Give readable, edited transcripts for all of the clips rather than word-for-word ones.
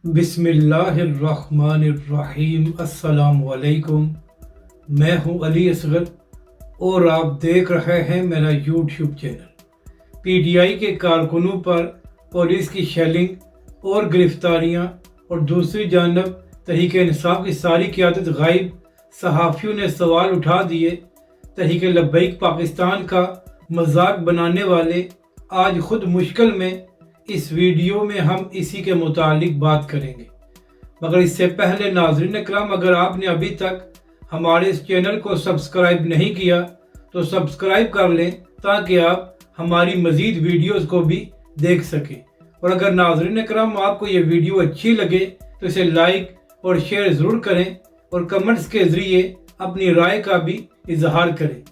बिस्मिल्लाहिर्रहमानिर्रहीम। अस्सलाम वालेकुम। मैं हूं अली असगर और आप देख रहे हैं मेरा यूट्यूब चैनल। पीटीआई के कारकुनों पर पुलिस की शेलिंग और गिरफ्तारियां और दूसरी जानब तहरीक-ए-इंसाफ की सारी क़यादत गायब। सहाफ़ियों ने सवाल उठा दिए। तहरीक-ए-लब्बैक पाकिस्तान का मजाक बनाने वाले आज खुद मुश्किल में। इस वीडियो में हम इसी के मुतालिक बात करेंगे, मगर इससे पहले नाज़रीन इकराम, अगर आपने अभी तक हमारे इस चैनल को सब्सक्राइब नहीं किया तो सब्सक्राइब कर लें ताकि आप हमारी मज़ीद वीडियोस को भी देख सकें। और अगर नाज़रीन इकराम आपको ये वीडियो अच्छी लगे तो इसे लाइक और शेयर ज़रूर करें और कमेंट्स के ज़रिए अपनी राय का भी इजहार करें।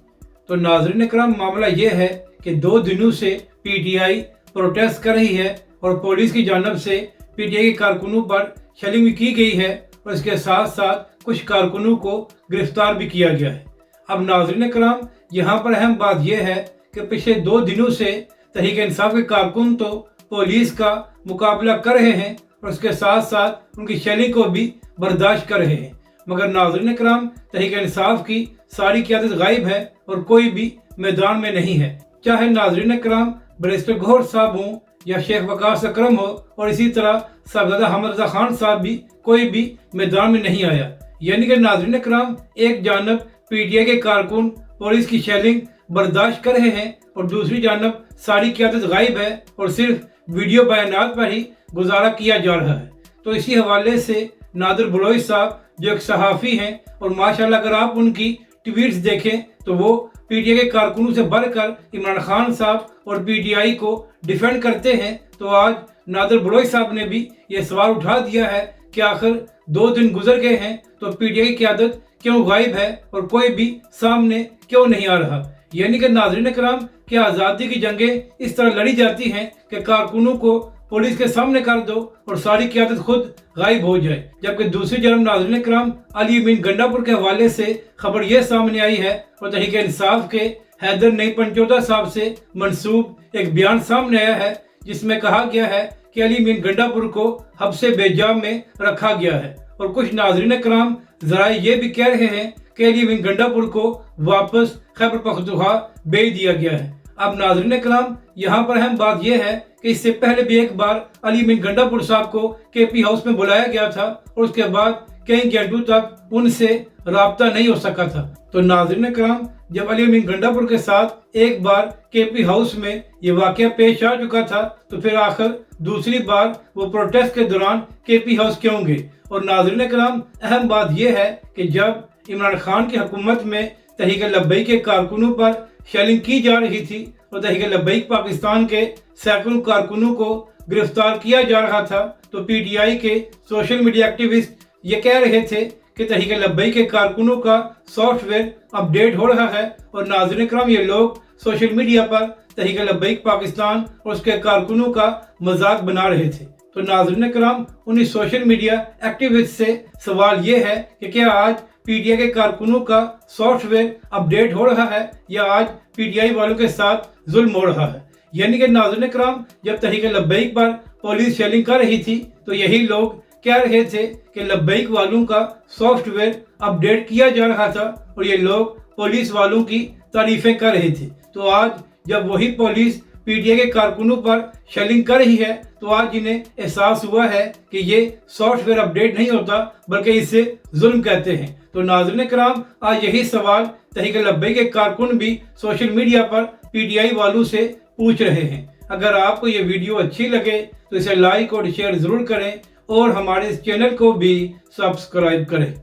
तो नाज़रीन इकराम, मामला ये है कि 2 दिनों से पीटीआई प्रोटेस्ट कर रही है और पुलिस की जानब से पीटीआई के कारकुनों पर शेलिंग भी की गई है और इसके साथ साथ कुछ कारकुनों को गिरफ्तार भी किया गया है। अब नाज़रीन कराम, यहाँ पर अहम बात यह है कि पिछले 2 दिनों से तहरीक-ए-इंसाफ के कारकुन तो पुलिस का मुकाबला कर रहे हैं और उसके साथ साथ उनकी शेलिंग को भी बर्दाश्त कर रहे हैं, मगर नाज़रीन कराम, तहरीक-ए-इंसाफ की सारी क़यादत गायब है और कोई भी मैदान में नहीं है। चाहे नाज़रीन कराम बैरिस्टर गौहर साहब हों या शेख वकास अकरम हो और इसी तरह साहबजादा हमद रजा खान साहब भी, कोई भी मैदान में नहीं आया। यानी कि नाज़रीन कराम, एक जानब पीटीआई के कारकुन पुलिस की शेलिंग बर्दाश्त कर रहे हैं और दूसरी जानब सारी क़यादत गायब है और सिर्फ वीडियो बयानात पर ही गुजारा किया जा रहा है। तो इसी हवाले से नादिर बलोच साहब जो एक सहाफ़ी हैं और माशाल्लाह अगर आप उनकी ट्वीट्स देखें तो वो पीटीआई के कारकुनों से बढ़कर इमरान खान साहब और पीटीआई को डिफेंड करते हैं। तो आज नादिर बलोच साहब ने भी ये सवाल उठा दिया है कि आखिर 2 दिन गुजर गए हैं तो पीटीआई की क़यादत क्यों गायब है और कोई भी सामने क्यों नहीं आ रहा। यानी कि नाज़रीन कराम, कि आज़ादी की जंगें इस तरह लड़ी जाती हैं कि कारकुनों को पुलिस के सामने कर दो और सारी क़यादत खुद गायब हो जाए। जबकि दूसरी जानब नाज़रीन कराम, अली अमीन गंडापुर के हवाले से खबर यह सामने आई है और तहरीक-ए-इंसाफ के हैदर नई पंचोता साहब से मंसूब एक बयान सामने आया है जिसमें कहा गया है कि अली अमीन गंडापुर को हब्से बेजाम में रखा गया है। और कुछ नाज़रीन कराम ज़राए ये भी कह रहे हैं कि अली अमीन गंडापुर को वापस खैबर पख्तूनख्वा भेज दिया गया है। अब नाज़रीन कराम, यहाँ पर अहम बात यह है कि इससे पहले भी एक बार अली अमीन गंडापुर साहब को केपी हाउस में बुलाया गया था और उसके बाद कई घंटों तक उनसे राब्ता नहीं हो सका था। तो नाज़रीन कराम, जब अली अमीन गंडापुर के साथ एक बार केपी हाउस में ये वाक़या पेश आ चुका था तो फिर आखिर दूसरी बार वो प्रोटेस्ट के दौरान केपी हाउस क्यों गए। और नाज़रीन कराम, अहम बात यह है कि जब इमरान खान की हुकूमत में तहरीक-ए-लब्बैक के कारकुनों पर शेलिंग की जा रही थी और तहरीक-ए-लब्बैक पाकिस्तान के सैकड़ों कारकुनों को गिरफ्तार किया जा रहा था, तो पीटीआई के सोशल मीडिया एक्टिविस्ट ये कह रहे थे कि तहरीक-ए-लब्बैक के कारकुनों का सॉफ्टवेयर अपडेट हो रहा है। और नाज़रीन कराम, ये लोग सोशल मीडिया पर तहरीक-ए-लब्बैक पाकिस्तान और उसके कारकुनों का मजाक बना रहे थे। तो नाज़रीन कराम, उन्हीं सोशल मीडिया एक्टिविस्ट से सवाल ये है कि क्या आज पीटीआई के कारकुनों का सॉफ्टवेयर अपडेट हो रहा है या आज पीटीआई वालों के साथ जुल्म हो रहा है। यानी कि नाज़रीन कराम, जब तहरीक-ए-लब्बैक पर पुलिस शेलिंग कर रही थी तो यही लोग कह रहे थे कि लब्बैक वालों का सॉफ्टवेयर अपडेट किया जा रहा था और ये लोग पुलिस वालों की तारीफें कर रहे थे। तो आज जब वही पुलिस पीटीआई के कारकुनों पर शेलिंग कर रही है तो आज इन्हें एहसास हुआ है कि ये सॉफ्टवेयर अपडेट नहीं होता बल्कि इसे जुल्म कहते हैं। तो नाज़रीन कराम, आज यही सवाल तहरीक-ए-लब्बैक के कारकुन भी सोशल मीडिया पर पीटीआई वालों से पूछ रहे हैं। अगर आपको ये वीडियो अच्छी लगे तो इसे लाइक और शेयर ज़रूर करें और हमारे इस चैनल को भी सब्सक्राइब करें।